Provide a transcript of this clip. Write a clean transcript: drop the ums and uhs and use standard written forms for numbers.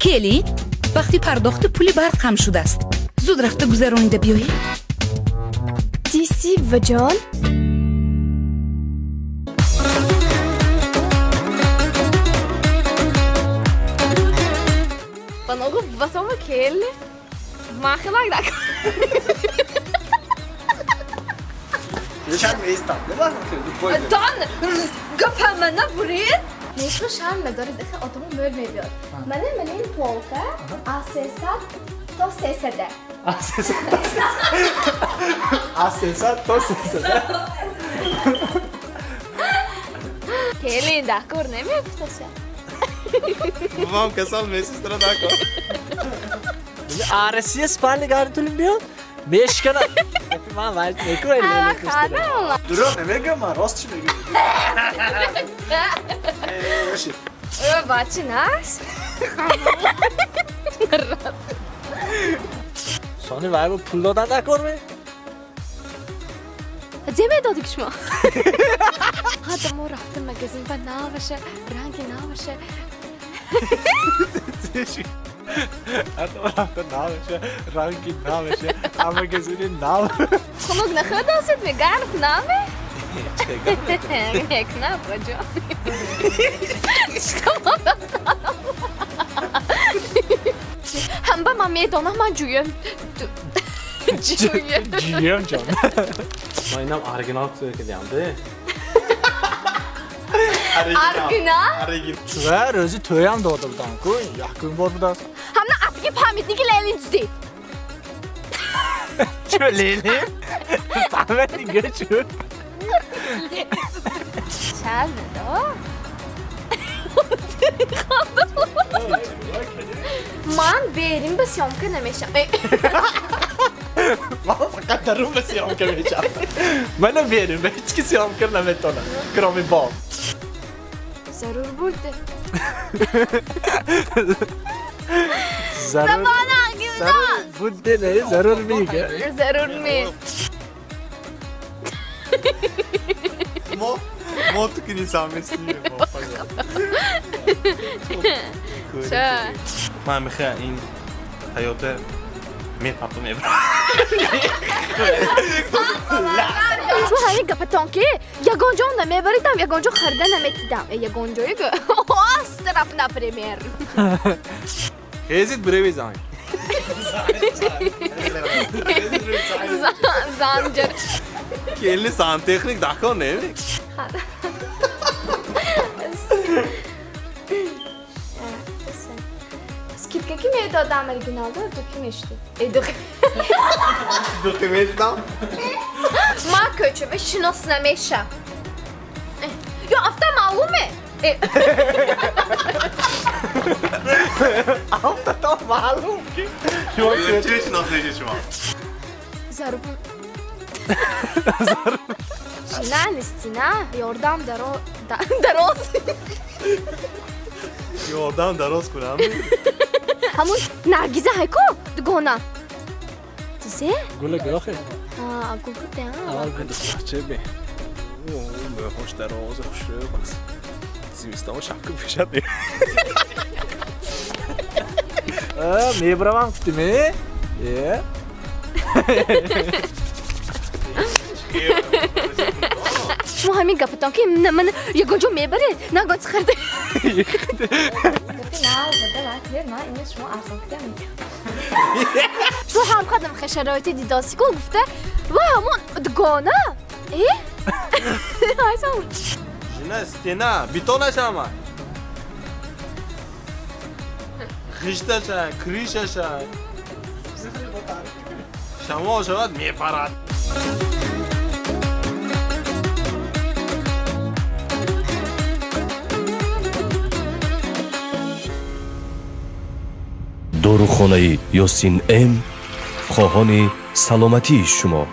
کلی وقتی پرداخت پول برق خم شده است زود رفته گذرانیده بیایی؟ دیسی و جان Bana oğlum basama kelli. Mahkeler da. Geçen reis tatlı var mı? Dan göpemene buraya. Neyse şan medarı dese adamı bölmüyor. Benim polka asesat to sesede. Asesat to sesede. Kelli da kor ne mi yapıyorsun? Babam kasal mesistra da kor. Arasiye sparli garantulum biyo. Meşkana. Ben var ne koyayım? Ha kana. Dur ne mega rost şimdi. Eee Bačinas. Sonra var bu pullodan da kor be. Ceme dadık şma. Hatta mor raftem magazin ve navaşa, rengi navaşa. Hatta navaşa, rengi navaşa, ama gezinin nav. Konuk ne kadar set mi? Garip name? Jak na bodzio. Hem ben meydana ben cüyüm. Cüyüm can. Mayınam arginal söyleyeceğim de. Argina? Ver özü töyem doğdu buradan koy. Yakın var burada. Hem de atki pamitni ki leylin cüzdi. Çöleyli. Pamitni geçiyor. Çal ne de o? Man berim be syomka nemeşam. Valla fakat darım ve siyam kemeyeceğim. Bana verin ve hiç ki siyam kırnamet ona. Kromi bol. Zarur buldu. Zarur. Bana gibi Zarur. Bu ne? Zarur mi ki? Zarur mi? Mo tıkın insan mesleği. Şöyle. من میخوام این حیات میپرتم ابرا شو همین گپتان که یگانجا اون نمیبریدم یگانجا خریده نمیتیدم یگانجایی که از طرف نپریمیر Hezit brevi zayn. زنجر Kelli san teknik dakika ne? Skidka kim yedi adam originalda döküm işte. Dokumentam. Ma köçü ve şinos nemeşa. Ya afta malume. Altta tam malum ki. Şu an چش ناسه شما Zarbu. Şina listina yordam daroz. Yordan daroz kuram. Hamon Nergize hayko dgona. Tize? Gula gulaxe. Ha, gulgute ha. Al ben de bahçe be. Hoş daroz, hoş bak. Zimistan şapkı fişat değil. Mebravam kutu mi? Ye. شما همین گفتم که من یگانجا میبره نه گاز خرده نه بده وقت نه اینه شما ارزان کده میگم شما هم خودم خیلی شرایط دیداسی که گفته و همون دگانه ای؟ هایسان Jina stena, bitona şama. Khishta şay, krisha şay. Şama şavat meparat. داروخانه یاسین ام خواهان سلامتی شما